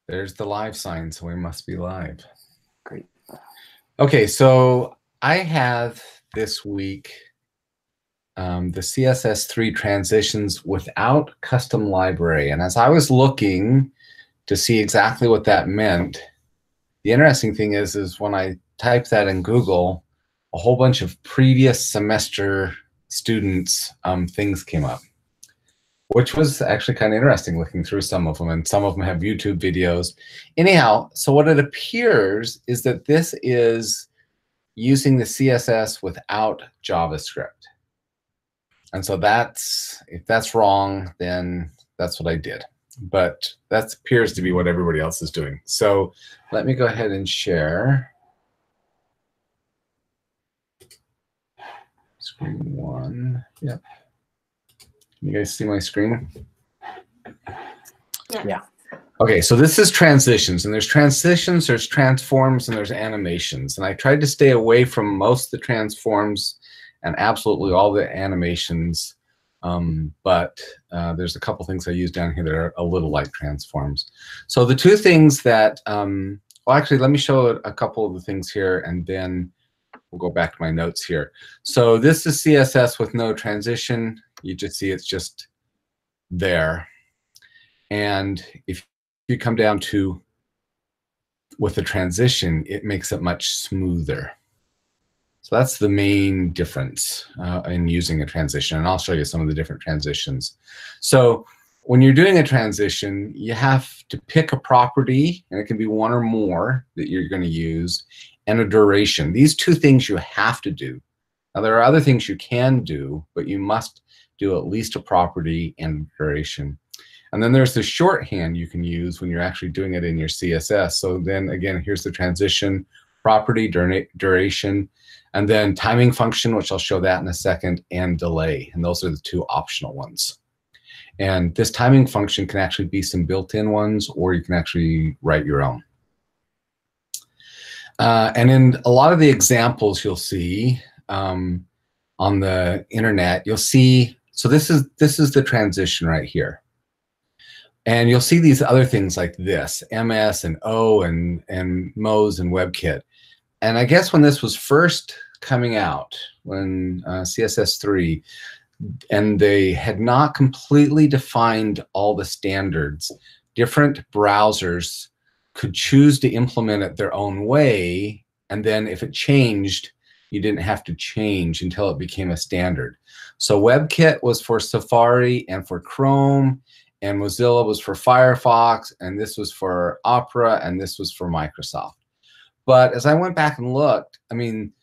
There's the live sign, so we must be live. Great. Okay, so I have this week the CSS3 transitions without custom library. And as I was looking to see exactly what that meant, the interesting thing is when I typed that in Google, a whole bunch of previous semester students' things came up, which was actually kind of interesting looking through some of them, and some of them have YouTube videos. Anyhow, so what it appears is that this is using the CSS without JavaScript. And so if that's wrong, then that's what I did. But that appears to be what everybody else is doing. So let me go ahead and share. Screen one, yep. Can you guys see my screen? Yeah. Okay, so this is transitions, and there's transitions, there's transforms, and there's animations. And I tried to stay away from most of the transforms and absolutely all the animations, but there's a couple things I use down here that are a little like transforms. So the two things that, well, actually, let me show a couple of the things here, and then we'll go back to my notes here. So this is CSS with no transition. You just see it's just there. And if you come down to with the transition, it makes it much smoother. So that's the main difference in using a transition. And I'll show you some of the different transitions. So when you're doing a transition, you have to pick a property, and it can be one or more that you're going to use, and a duration. These two things you have to do. Now, there are other things you can do, but you must do at least a property and duration. And then there's the shorthand you can use when you're actually doing it in your CSS. So then again, here's the transition, property, duration, and then timing function, which I'll show that in a second, and delay. And those are the two optional ones. And this timing function can actually be some built-in ones, or you can actually write your own. And in a lot of the examples you'll see on the internet, you'll see, so this is the transition right here. And you'll see these other things like this, MS and O and Moz and WebKit. And I guess when this was first coming out, when CSS3, and they had not completely defined all the standards, different browsers could choose to implement it their own way. And then if it changed, you didn't have to change until it became a standard. So WebKit was for Safari and for Chrome, and Mozilla was for Firefox, and this was for Opera, and this was for Microsoft. But as I went back and looked, I mean,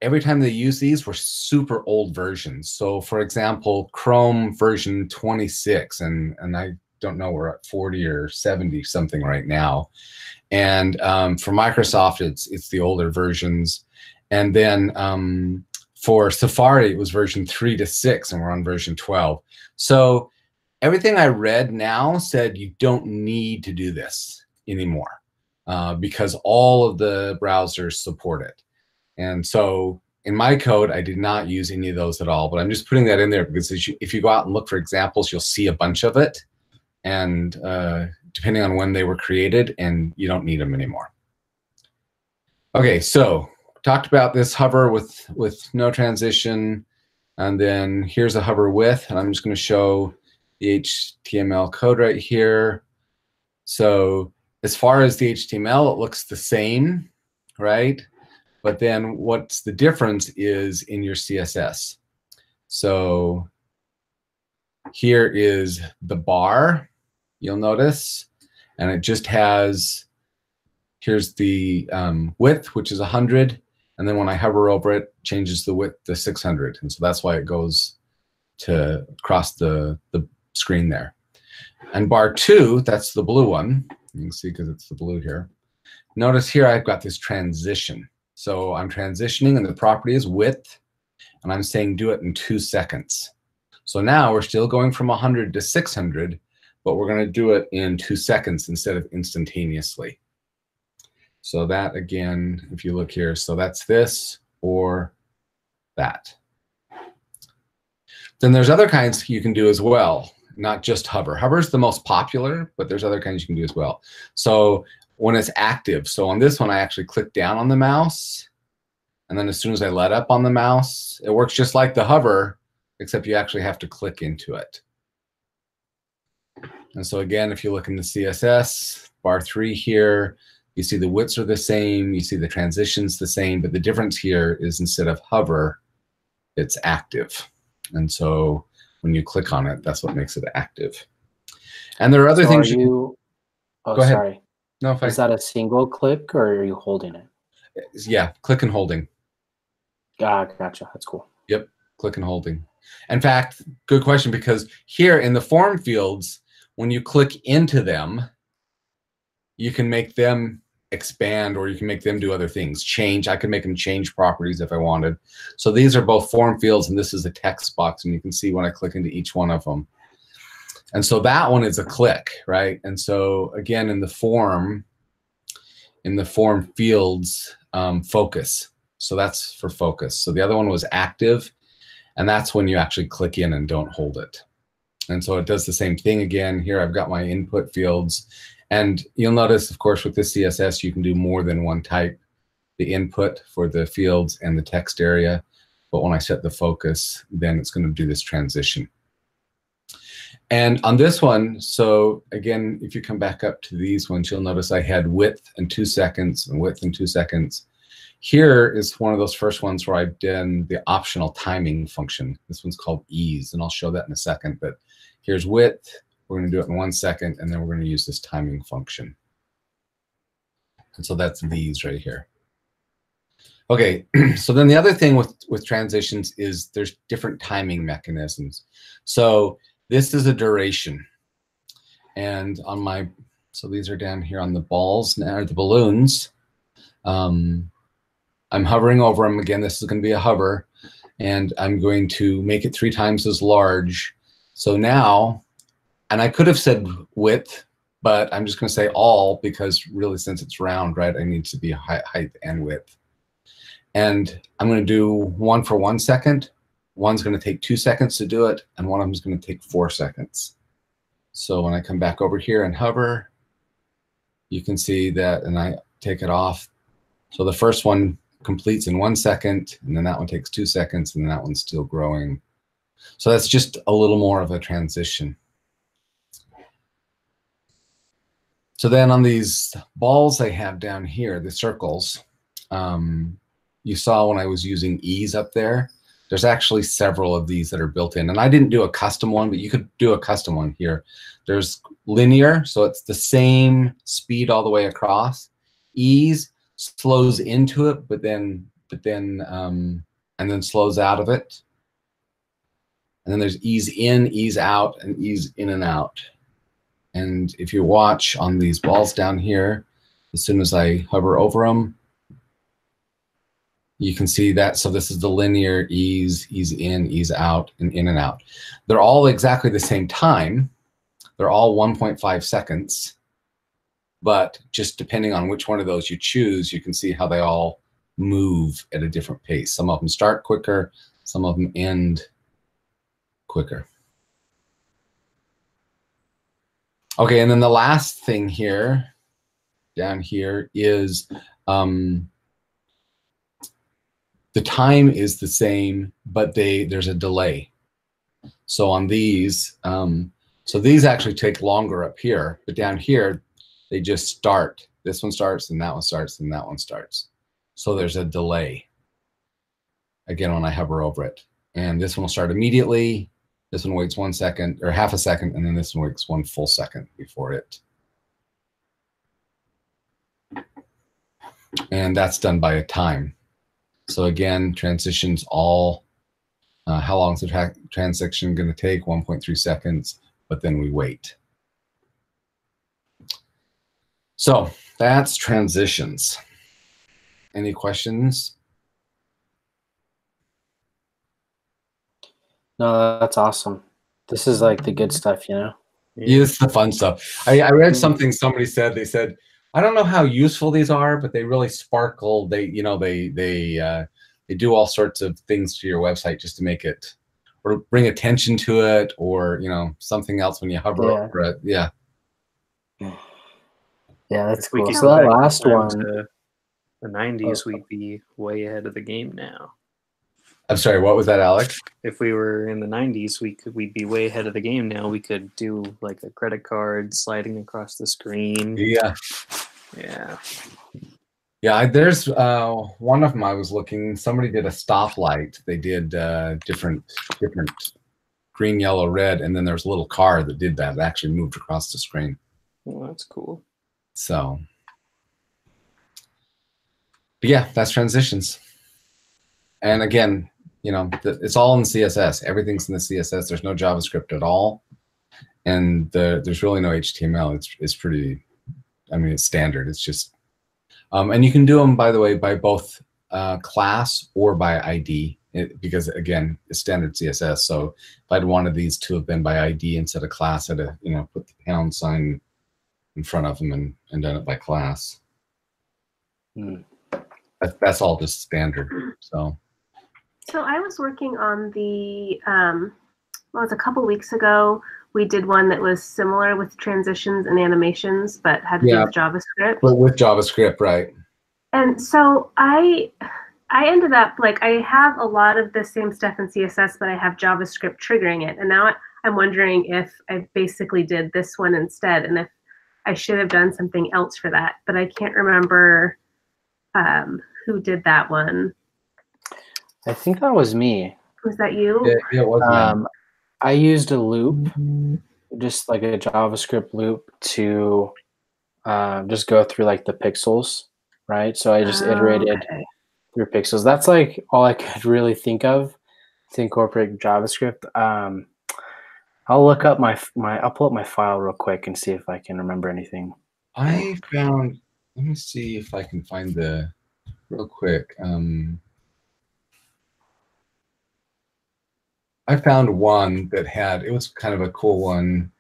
every time they use these were super old versions. So for example, Chrome version 26, and I don't know, we're at 40 or 70 something right now. And for Microsoft, it's the older versions. And then for Safari, it was version 3 to 6, and we're on version 12. So everything I read now said you don't need to do this anymore because all of the browsers support it. And so in my code, I did not use any of those at all, but I'm just putting that in there because if you go out and look for examples, you'll see a bunch of it, and depending on when they were created, and you don't need them anymore. Okay, so talked about this hover with no transition, and then here's a hover with, and I'm just going to show the HTML code right here. So as far as the HTML, it looks the same, right? But then what's the difference is in your CSS. So here is the bar, you'll notice, and it just has, here's the width, which is 100, and then when I hover over it, changes the width to 600. And so that's why it goes to across the screen there. And bar 2, that's the blue one. You can see because it's the blue here. Notice here I've got this transition. So I'm transitioning, and the property is width, and I'm saying do it in 2 seconds. So now we're still going from 100 to 600, but we're going to do it in 2 seconds instead of instantaneously. So that, again, if you look here, so that's this or that. Then there's other kinds you can do as well. not just hover. Hover is the most popular, but there's other kinds you can do as well. So when it's active, so on this one, I actually click down on the mouse, and then as soon as I let up on the mouse, it works just like the hover, except you actually have to click into it. And so again, if you look in the CSS, bar 3 here, you see the widths are the same, you see the transitions the same, but the difference here is instead of hover, it's active. And so when you click on it, that's what makes it active. And there are other things you oh, go ahead. Sorry. No, fine. Is that a single click or are you holding it? Yeah, click and holding. Gotcha. That's cool. Yep, click and holding. In fact, good question, because here in the form fields, when you click into them, you can make them expand, or you can make them do other things. Change, I could make them change properties if I wanted. So these are both form fields, and this is a text box, and you can see when I click into each one of them. And so that one is a click, right? And so again, in the form fields, focus. So that's for focus. So the other one was active, and that's when you actually click in and don't hold it. And so it does the same thing again. Here I've got my input fields, and you'll notice, of course, with this CSS, you can do more than one type, the input for the fields and the text area. But when I set the focus, then it's going to do this transition. And on this one, so again, if you come back up to these ones, you'll notice I had width and 2 seconds and width and 2 seconds. Here is one of those first ones where I've done the optional timing function. This one's called ease, and I'll show that in a second. But here's width. We're going to do it in 1 second, and then we're going to use this timing function. And so that's these right here. Okay, so then the other thing with transitions is there's different timing mechanisms. So this is a duration. And on my, so these are down here on the balls now, or the balloons. I'm hovering over them. Again, this is going to be a hover, and I'm going to make it 3 times as large. So now, and I could have said width, but I'm just going to say all, because really, since it's round, right, I need to be height and width. And I'm going to do one for 1 second. One's going to take 2 seconds to do it, and one of them is going to take 4 seconds. So when I come back over here and hover, you can see that, and I take it off. So the first one completes in 1 second, and then that one takes 2 seconds, and then that one's still growing. So that's just a little more of a transition. So then on these balls I have down here, the circles, you saw when I was using ease up there, there's actually several of these that are built in. And I didn't do a custom one, but you could do a custom one here. There's linear, so it's the same speed all the way across. Ease slows into it, and then slows out of it. And then there's ease in, ease out, and ease in and out. And if you watch on these balls down here, as soon as I hover over them, you can see that. So this is the linear ease, ease in out. They're all exactly the same time. They're all 1.5 seconds. But just depending on which one of those you choose, you can see how they all move at a different pace. Some of them start quicker, some of them end quicker. Okay, and then the last thing here, down here, is the time is the same, but there's a delay. So on these, so these actually take longer up here, but down here, they just start. This one starts, and that one starts, and that one starts. So there's a delay, again, when I hover over it. And this one will start immediately. This one waits 1 second, or half a second, and then this one waits 1 full second before it. And that's done by a time. So again, transitions all, how long is the transition going to take? 1.3 seconds, but then we wait. So that's transitions. Any questions? No, that's awesome. This is like the good stuff, you know? Yeah, it's the fun stuff. I read something somebody said. They said, I don't know how useful these are, but they really sparkle. They, you know, they do all sorts of things to your website just to make it or bring attention to it, or something else when you hover over it. Yeah. Yeah, that's If we cool. could So go that back last in time one, to the 90s, we'd be way ahead of the game now. I'm sorry, what was that, Alex? If we were in the 90s, we'd be way ahead of the game now. We could do like a credit card sliding across the screen. Yeah. Yeah. Yeah, there's one of them I was looking. Somebody did a stoplight. They did different green, yellow, red, and then there's a little car that did that. It actually moved across the screen. Well, that's cool. So, but yeah, that's transitions. And again, it's all in CSS. Everything's in the CSS. There's no JavaScript at all, and there's really no HTML. It's pretty. I mean, it's standard. It's just, and you can do them, by the way, by both class or by ID, because again, it's standard CSS. So if I'd wanted these to have been by ID instead of class, I'd have, put the pound sign in front of them and done it by class. That's all just standard. So I was working on the, well, it was a couple weeks ago. We did one that was similar with transitions and animations, but had to do with JavaScript. But with JavaScript, right? And so I ended up, like, I have a lot of the same stuff in CSS, but I have JavaScript triggering it. And now I'm wondering if I basically did this one instead, and if I should have done something else for that. But I can't remember who did that one. I think that was me. Was that you? Yeah, it was me. I used a loop, just like a JavaScript loop, to just go through like the pixels, right? So I just iterated through pixels. That's like all I could really think of to incorporate JavaScript. I'll look up I'll pull up my file real quick and see if I can remember anything. I found. Let me see if I can find real quick. I found one that it was kind of a cool one.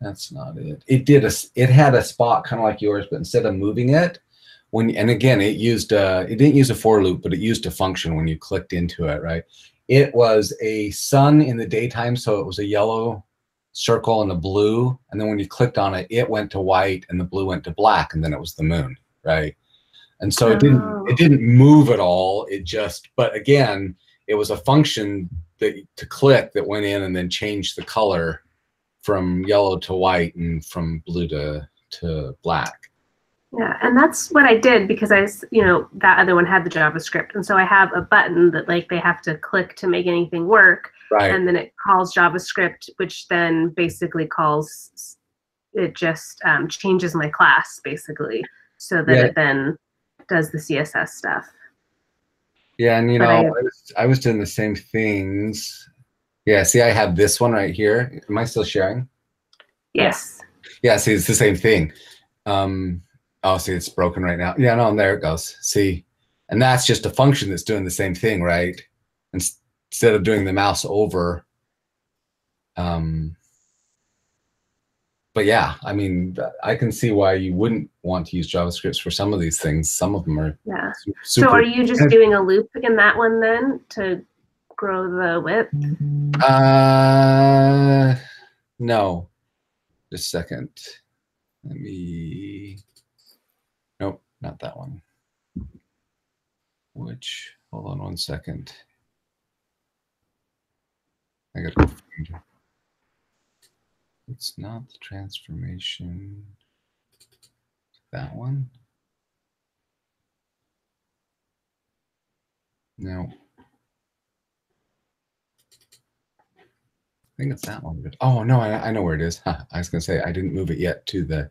That's not it. It had a spot kind of like yours, but instead of moving it, and again, it didn't use a for loop, but it used a function when you clicked into it, right? It was a sun in the daytime, so it was a yellow circle and a blue, and then when you clicked on it, it went to white and the blue went to black, and then it was the moon, right? And so it didn't move at all. But again, it was a function to click that went in and then changed the color from yellow to white and from blue to black. Yeah, and that's what I did because that other one had the JavaScript, and so I have a button that like they have to click to make anything work, right? And then it calls JavaScript, which then basically just changes my class basically, so that it then does the CSS stuff. Yeah, and I was doing the same things. Yeah, see, I have this one right here. Am I still sharing? Yes. Yeah, see, it's the same thing. Oh, see, it's broken right now. Yeah, no, there it goes. See, and that's just a function that's doing the same thing, right? Instead of doing the mouse over. But yeah, I mean, I can see why you wouldn't want to use JavaScript for some of these things. Some of them are super. So are you just doing a loop in that one then to grow the width? No. Just a second. Nope, not that one. Hold on one second. I gotta go find it. It's not the transformation. That one? No. I think it's that one. But, oh, no, I know where it is. I was going to say, I didn't move it yet to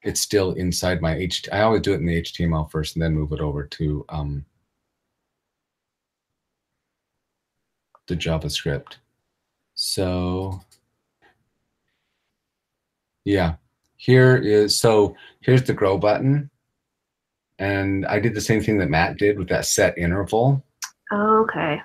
it's still inside my HTML. I always do it in the HTML first and then move it over to the JavaScript. So yeah, here's the grow button. And I did the same thing that Matt did with that set interval. Oh, okay.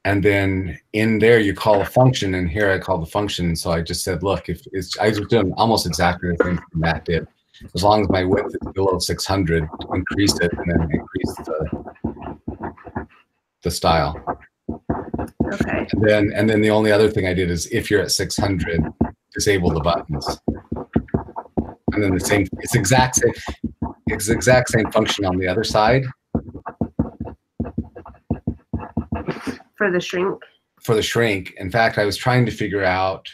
And then in there you call a function, and here I call the function. So I just said, look, I was doing almost exactly the same thing Matt did. As long as my width is below 600, increase it, and then increase the style. Okay. And then the only other thing I did is if you're at 600, disable the buttons. And then the same, it's the exact same function on the other side. For the shrink. For the shrink. In fact, I was trying to figure out,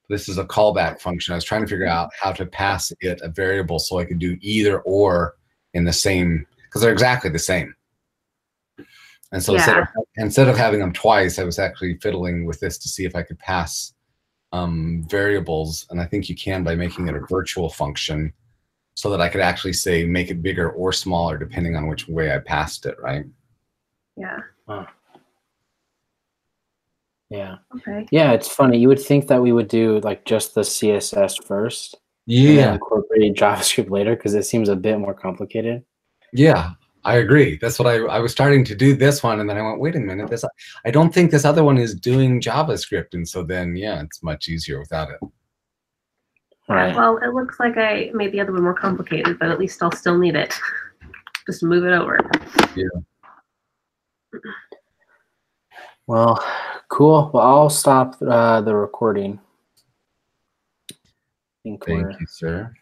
this is a callback function. I was trying to figure out how to pass it a variable so I could do either or in the same, because they're exactly the same. And so instead of having them twice, I was actually fiddling with this to see if I could pass variables. And I think you can by making it a virtual function so that I could actually say make it bigger or smaller depending on which way I passed it, right? Yeah. Huh. Yeah. Okay. Yeah, it's funny. You would think that we would do like just the CSS first, and then Yeah. incorporate JavaScript later because it seems a bit more complicated. Yeah, I agree. That's what I was starting to do this one, and then I went, wait a minute, I don't think this other one is doing JavaScript, and so then yeah, it's much easier without it. Right. Well, it looks like I made the other one more complicated, but at least I'll still need it. Just move it over. Yeah. Well, cool. Well, I'll stop the recording. Thank you, sir.